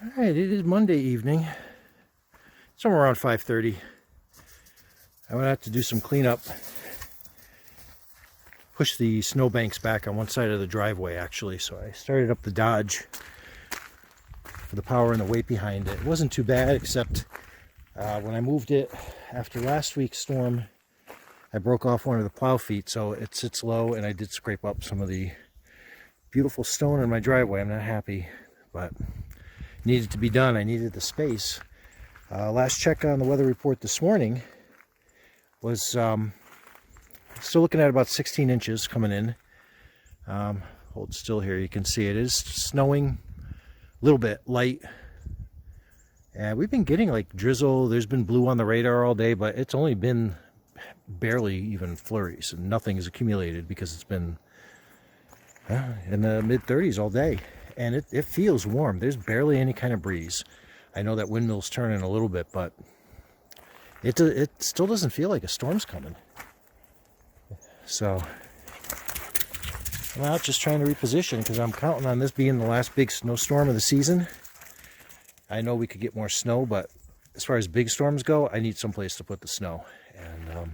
All right, it is Monday evening, somewhere around 5:30. I went out to do some cleanup, push the snowbanks back on one side of the driveway actually. So I started up the Dodge for the power and the weight behind it. It wasn't too bad, except when I moved it after last week's storm, I broke off one of the plow feet, so it sits low, and I did scrape up some of the beautiful stone in my driveway. I'm not happy, but needed to be done. I needed the space. Last check on the weather report this morning was still looking at about 16 inches coming in. Hold still here, you can see it is snowing a little bit light. And we've been getting like drizzle. There's been blue on the radar all day, but it's only been barely even flurries, and nothing is accumulated because it's been in the mid-30s all day. And it feels warm. There's barely any kind of breeze. I know that windmill's turning a little bit, but it still doesn't feel like a storm's coming. So I'm out just trying to reposition because I'm counting on this being the last big snowstorm of the season. I know we could get more snow, but as far as big storms go, I need someplace to put the snow. And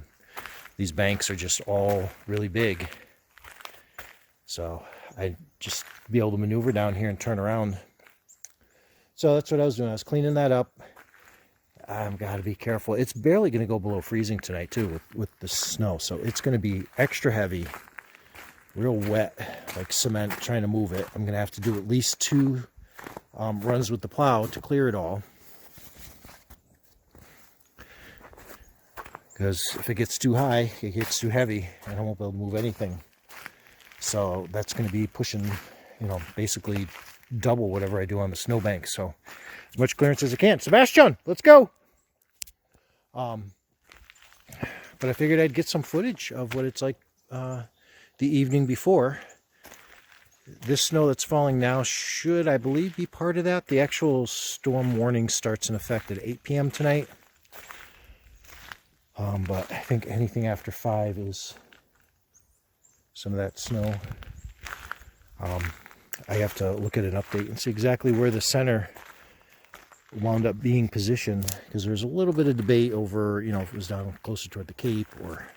these banks are just all really big. So I just be able to maneuver down here and turn around. So that's what I was doing. I was cleaning that up. I've got to be careful. It's barely going to go below freezing tonight too with the snow. So it's going to be extra heavy, real wet, like cement, trying to move it. I'm going to have to do at least 2 runs with the plow to clear it all. Because if it gets too high, it gets too heavy, and I won't be able to move anything. So that's going to be pushing, basically double whatever I do on the snowbank. So as much clearance as I can. Sebastian, let's go. But I figured I'd get some footage of what it's like the evening before. This snow that's falling now should, I believe, be part of that. The actual storm warning starts in effect at 8 p.m. tonight. But I think anything after 5 is some of that snow. I have to look at an update and see exactly where the center wound up being positioned, because there's a little bit of debate over, if it was down closer toward the Cape or...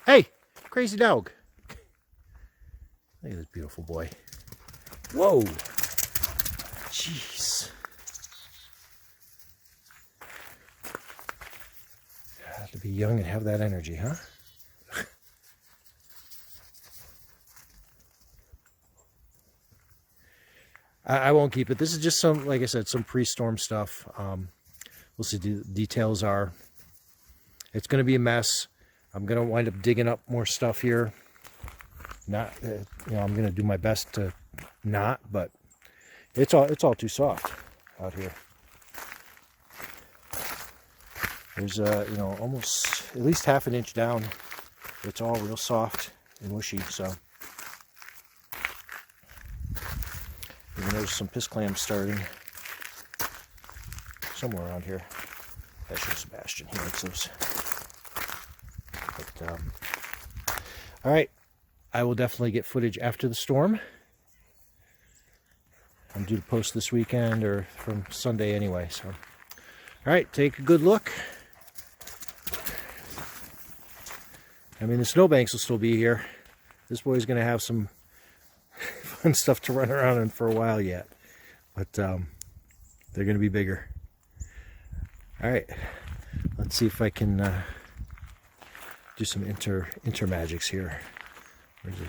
Hey, crazy dog. Look at this beautiful boy. Whoa. Jeez. Have to be young and have that energy, huh? I won't keep it. This is just some, like I said, some pre-storm stuff. We'll see. The details are, it's going to be a mess. I'm going to wind up digging up more stuff here. Not, I'm going to do my best to not, but it's all too soft out here. There's almost at least half an inch down. It's all real soft and mushy. So even there's some piss clams starting somewhere around here. That's your Sebastian. He likes those. But all right, I will definitely get footage after the storm. I'm due to post this weekend or from Sunday anyway. So all right, take a good look. I mean, the snowbanks will still be here. This boy's going to have some fun stuff to run around in for a while yet. But they're going to be bigger. All right. Let's see if I can do some intermagics here. Where's it?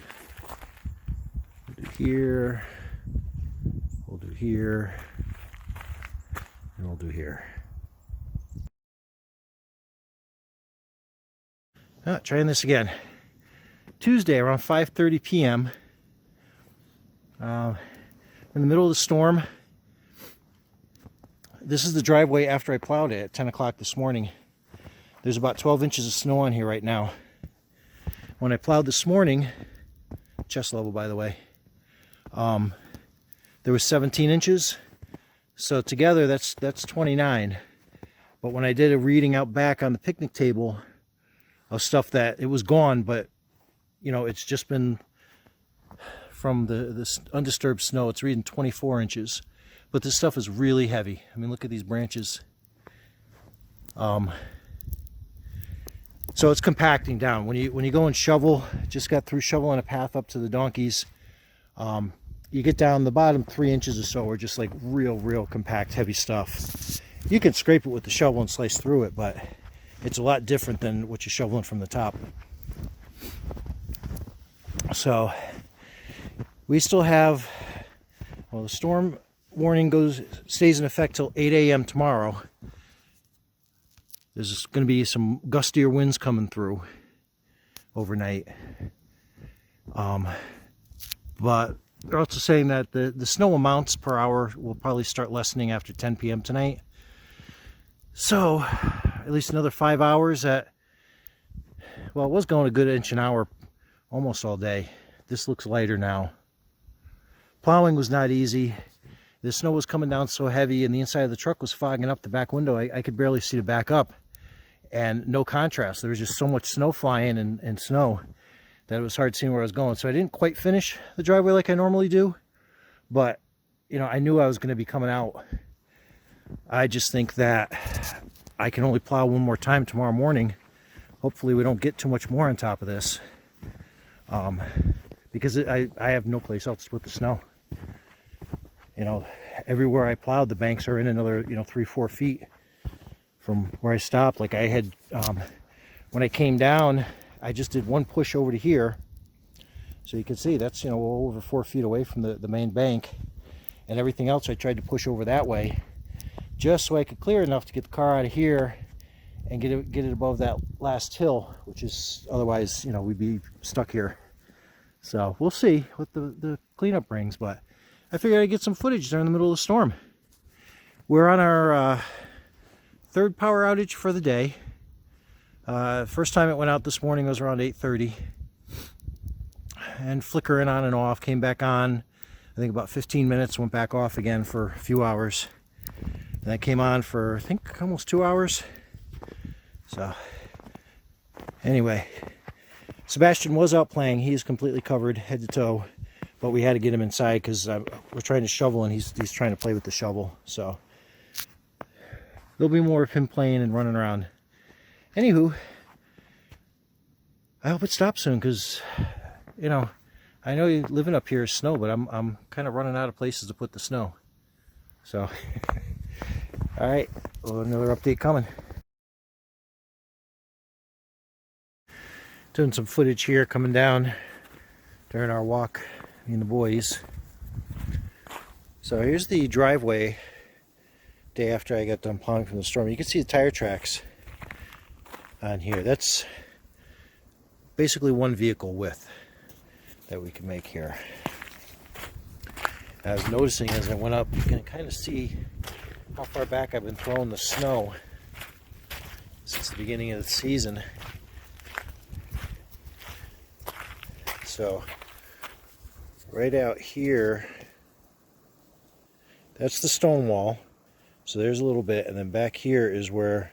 We'll do here. We'll do here. And we'll do here. Trying this again. Tuesday around 5:30 p.m. In the middle of the storm. This is the driveway after I plowed it at 10 o'clock this morning. There's about 12 inches of snow on here right now. When I plowed this morning, chest level by the way, there was 17 inches. So together that's 29. But when I did a reading out back on the picnic table of stuff that it was gone, but it's just been from the undisturbed snow, it's reading 24 inches. but this stuff is really heavy. I mean, look at these branches. So it's compacting down. When you go and shovel, just got through shoveling a path up to the donkeys, you get down the bottom 3 inches or so are just like real compact, heavy stuff. You can scrape it with the shovel and slice through it, but it's a lot different than what you're shoveling from the top. So we still have, well, the storm warning stays in effect till 8 a.m. tomorrow. There's going to be some gustier winds coming through overnight. But they're also saying that the snow amounts per hour will probably start lessening after 10 p.m. tonight. So at least another 5 hours at, well, it was going a good inch an hour almost all day. This looks lighter now. Plowing was not easy. The snow was coming down so heavy and the inside of the truck was fogging up the back window. I could barely see the back up, and no contrast. There was just so much snow flying and snow that it was hard seeing where I was going. So I didn't quite finish the driveway like I normally do, but you know, I knew I was going to be coming out. I just think that I can only plow one more time tomorrow morning. Hopefully we don't get too much more on top of this, because I have no place else to put the snow. You know, everywhere I plowed, the banks are in another, 3-4 feet from where I stopped. Like I had, when I came down, I just did one push over to here. So you can see that's, well over 4 feet away from the main bank. And everything else I tried to push over that way, just so I could clear enough to get the car out of here and get it above that last hill, which is otherwise, we'd be stuck here. So we'll see what the cleanup brings, but I figured I'd get some footage during the middle of the storm. We're on our third power outage for the day. First time it went out this morning was around 8:30. And flickering on and off, came back on, I think about 15 minutes, went back off again for a few hours. And that came on for, I think, almost 2 hours. So, anyway, Sebastian was out playing. He's completely covered head to toe. But we had to get him inside because we're trying to shovel and he's trying to play with the shovel. So there'll be more of him playing and running around. Anywho, I hope it stops soon because, I know living up here is snow, but I'm kind of running out of places to put the snow. So, all right, well, another update coming. Doing some footage here coming down during our walk. Me and the boys. So here's the driveway day after I got done plowing from the storm. You can see the tire tracks on here. That's basically one vehicle width that we can make here. I was noticing as I went up, you can kind of see how far back I've been throwing the snow since the beginning of the season. So right out here, that's the stone wall. So there's a little bit, and then back here is where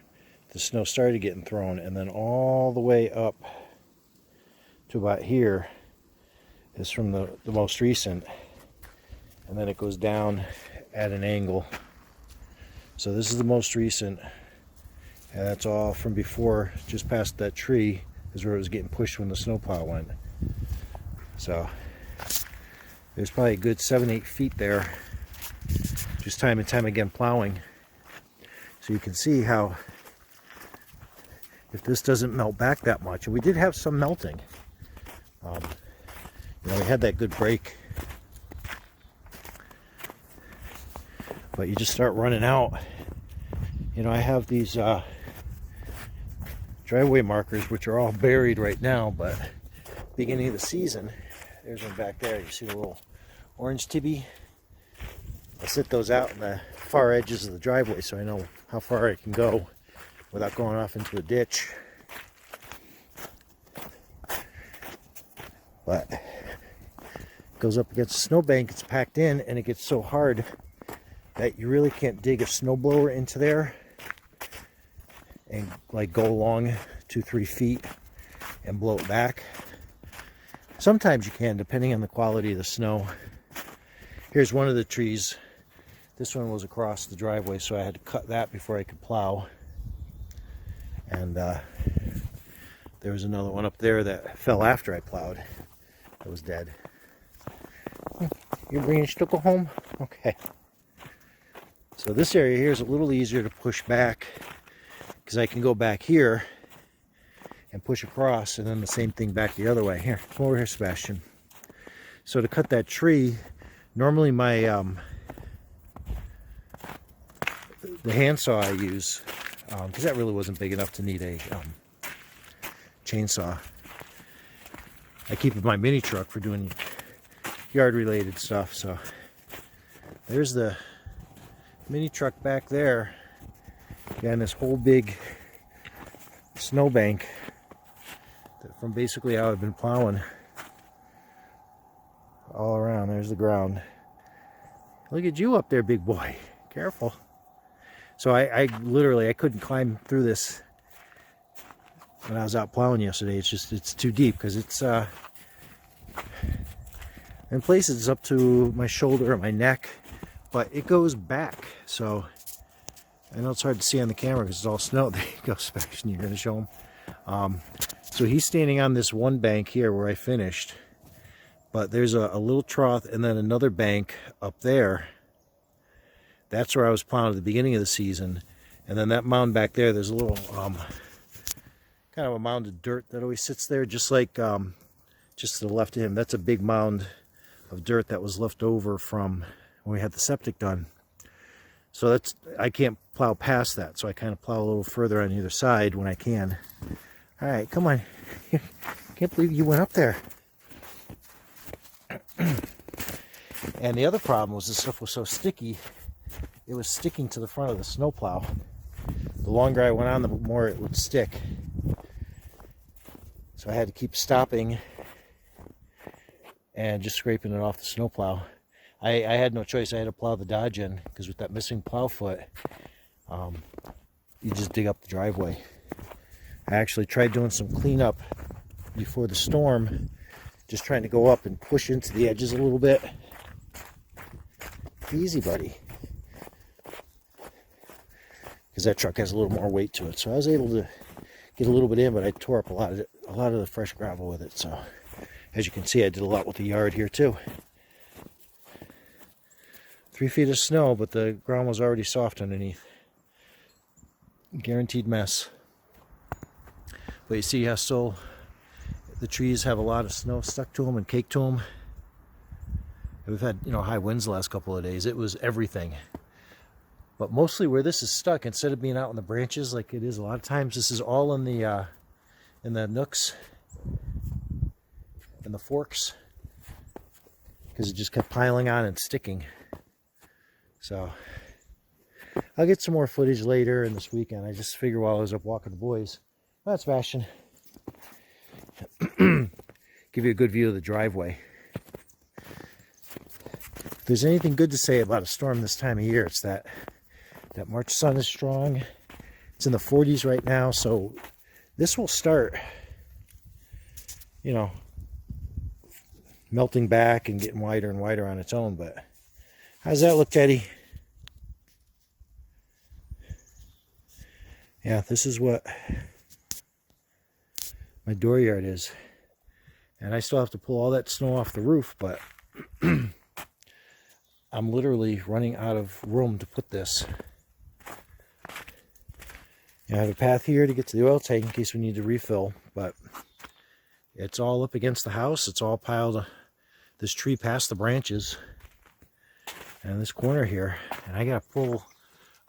the snow started getting thrown, and then all the way up to about here is from the most recent, and then it goes down at an angle. So this is the most recent, and that's all from before, just past that tree is where it was getting pushed when the snowplow went. So there's probably a good 7-8 feet there, just time and time again plowing. So you can see how, if this doesn't melt back that much, and we did have some melting, we had that good break, but you just start running out. I have these driveway markers which are all buried right now, but beginning of the season, there's one back there. You see the little orange tibby? I sit those out in the far edges of the driveway so I know how far I can go without going off into a ditch. But it goes up against a snowbank, it's packed in, and it gets so hard that you really can't dig a snowblower into there and like go along 2-3 feet and blow it back. Sometimes you can, depending on the quality of the snow. Here's one of the trees This one was across the driveway, so I had to cut that before I could plow. And there was another one up there that fell after I plowed. That was dead. You're bringing Stucco home? Okay. So this area here is a little easier to push back because I can go back here and push across, and then the same thing back the other way. Here, come over here, Sebastian. So to cut that tree, normally my the handsaw I use, because that really wasn't big enough to need a chainsaw. I keep it in my mini truck for doing yard related stuff. So there's the mini truck back there. And this whole big snowbank from basically how I've been plowing all around. There's the ground. Look at you up there, big boy. Careful. So I literally, I couldn't climb through this when I was out plowing yesterday. It's too deep because it's in places it's up to my shoulder or my neck, but it goes back. So I know it's hard to see on the camera because it's all snow. There you go, Sebastian. You're going to show him. So he's standing on this one bank here where I finished, but there's a little trough and then another bank up there. That's where I was plowing at the beginning of the season. And then that mound back there, there's a little kind of a mound of dirt that always sits there, just like just to the left of him. That's a big mound of dirt that was left over from when we had the septic done. So that's, I can't plow past that, so I kind of plow a little further on either side when I can. All right, come on. Can't believe you went up there. And the other problem was the stuff was so sticky, it was sticking to the front of the snowplow. The longer I went on, the more it would stick. So I had to keep stopping and just scraping it off the snowplow. I had no choice. I had to plow the Dodge in because with that missing plow foot, you just dig up the driveway. I actually tried doing some cleanup before the storm, just trying to go up and push into the edges a little bit. Easy, buddy. Because that truck has a little more weight to it. So I was able to get a little bit in, but I tore up a lot of the fresh gravel with it. So as you can see, I did a lot with the yard here too. 3 feet of snow, but the ground was already soft underneath. Guaranteed mess. But you see how still the trees have a lot of snow stuck to them and caked to them. We've had, high winds the last couple of days. It was everything. But mostly where this is stuck, instead of being out in the branches like it is a lot of times, this is all in the nooks and the forks, because it just kept piling on and sticking. So I'll get some more footage later in this weekend. I just figured while I was up walking the boys, that's Bastion. Give you a good view of the driveway. If there's anything good to say about a storm this time of year, it's that March sun is strong. It's in the 40s right now, so this will start, melting back and getting wider and wider on its own. But how's that look, Teddy? Yeah, this is what my dooryard is. And I still have to pull all that snow off the roof, but I'm literally running out of room to put this. I have a path here to get to the oil tank in case we need to refill, but it's all up against the house. It's all piled, this tree past the branches and this corner here. And I got to pull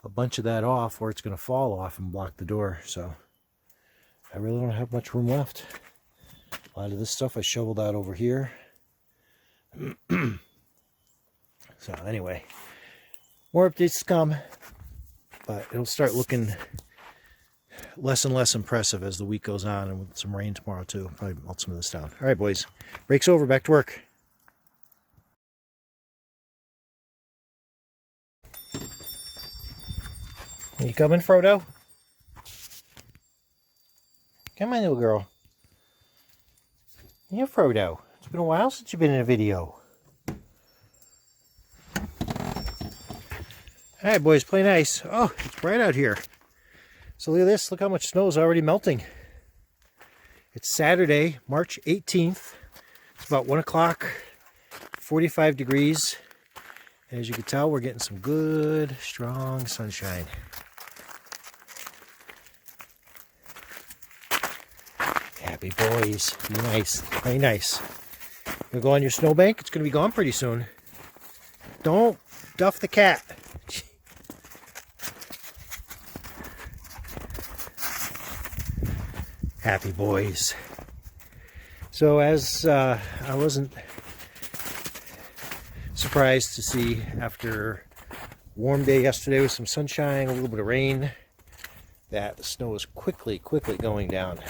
a bunch of that off or it's going to fall off and block the door. So I really don't have much room left. A lot of this stuff I shoveled out over here. So anyway, more updates to come, but it'll start looking less and less impressive as the week goes on, and with some rain tomorrow too. Probably melt some of this down. All right, boys, break's over. Back to work. You coming, Frodo? Come on, little girl. Yeah, Frodo. It's been a while since you've been in a video. All right, boys, play nice. Oh, it's bright out here. So look at this. Look how much snow is already melting. It's Saturday, March 18th. It's about 1 o'clock, 45 degrees. And as you can tell, we're getting some good, strong sunshine. Happy boys. Be nice. Play nice. You'll go on your snowbank. It's going to be gone pretty soon. Don't duff the cat. Happy boys. So as I wasn't surprised to see after a warm day yesterday with some sunshine, a little bit of rain, that the snow is quickly going down.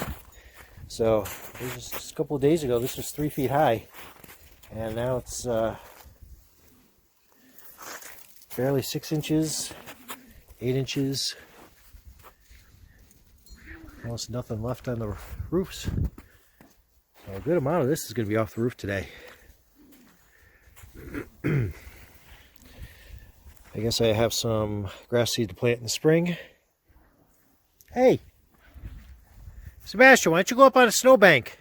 So just a couple of days ago, this was 3 feet high, and now it's barely 6 inches, 8 inches. Almost nothing left on the roofs. So a good amount of this is going to be off the roof today. I guess I have some grass seed to plant in the spring. Hey, Sebastian, why don't you go up on a snowbank?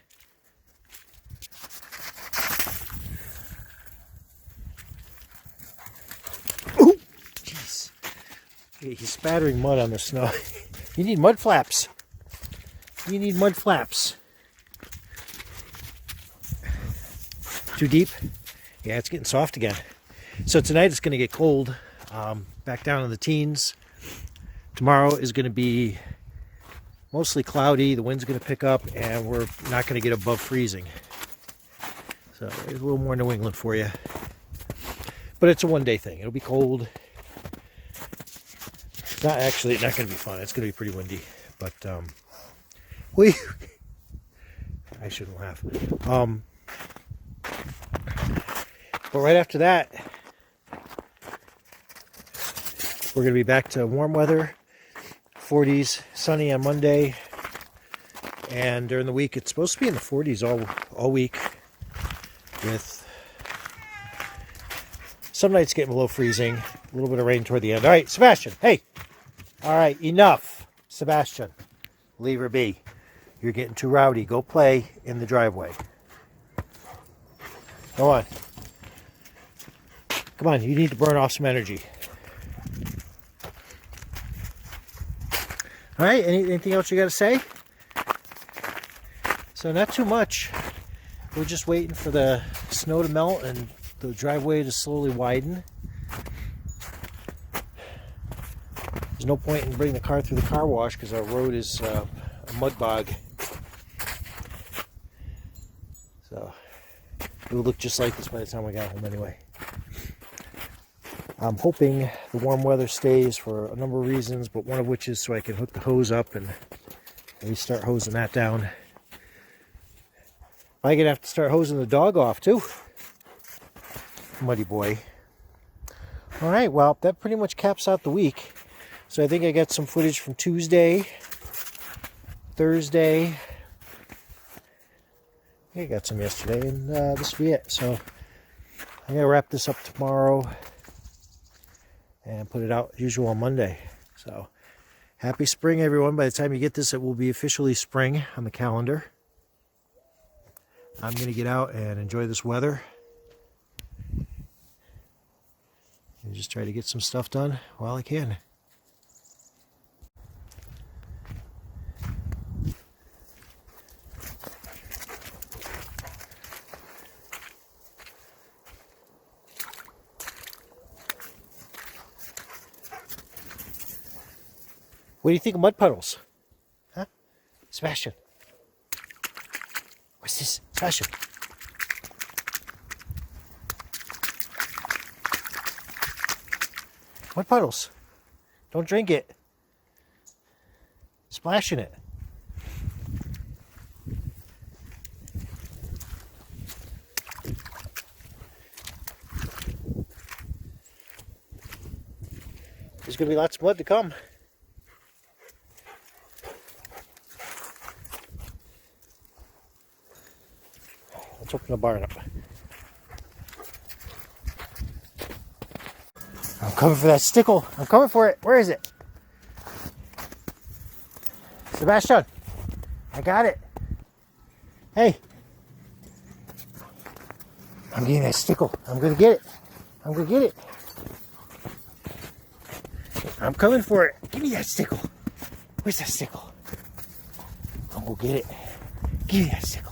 Ooh, jeez. He's spattering mud on the snow. You need mud flaps. You need mud flaps. Too deep? Yeah, it's getting soft again. So tonight it's going to get cold, back down in the teens. Tomorrow is going to be mostly cloudy. The wind's going to pick up, and we're not going to get above freezing. So there's a little more New England for you. But it's a one-day thing. It'll be cold. It's not going to be fun. It's going to be pretty windy. But I shouldn't laugh. But right after that, we're going to be back to warm weather, 40s, sunny on Monday, and during the week it's supposed to be in the 40s all week, with some nights getting below freezing, a little bit of rain toward the end. All right, Sebastian, hey! All right, enough, Sebastian. Leave her be. You're getting too rowdy. Go play in the driveway. Go on. Come on, you need to burn off some energy. All right, anything else you got to say? So not too much. We're just waiting for the snow to melt and the driveway to slowly widen. There's no point in bringing the car through the car wash because our road is a mud bog. So it will look just like this by the time we got home anyway. I'm hoping the warm weather stays for a number of reasons, but one of which is so I can hook the hose up and maybe start hosing that down. I'm going to have to start hosing the dog off too. Muddy boy. All right, well, that pretty much caps out the week. So I think I got some footage from Tuesday, Thursday. I got some yesterday, and this will be it. So I'm going to wrap this up tomorrow and put it out as usual on Monday. So happy spring, everyone. By the time you get this, it will be officially spring on the calendar. I'm going to get out and enjoy this weather and just try to get some stuff done while I can. What do you think of mud puddles? Huh? Sebastian. What's this? Sebastian. Mud puddles. Don't drink it. Splash in it. There's going to be lots of mud to come. Let's open the barn up. I'm coming for that stickle. I'm coming for it. Where is it? Sebastian, I got it. Hey. I'm getting that stickle. I'm going to get it. I'm going to get it. I'm coming for it. Give me that stickle. Where's that stickle? I'm going to get it. Give me that stickle.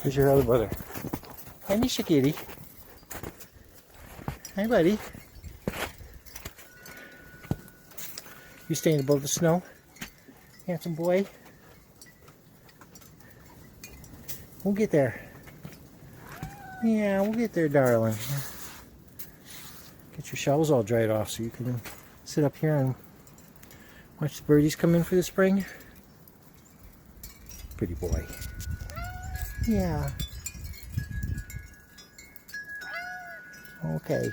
Here's your other brother. Hi, Nisha Kitty. Hi, buddy. You staying above the snow? Handsome boy. We'll get there. Yeah, we'll get there, darling. Get your shells all dried off so you can sit up here and watch the birdies come in for the spring. Pretty boy. Yeah. Okay.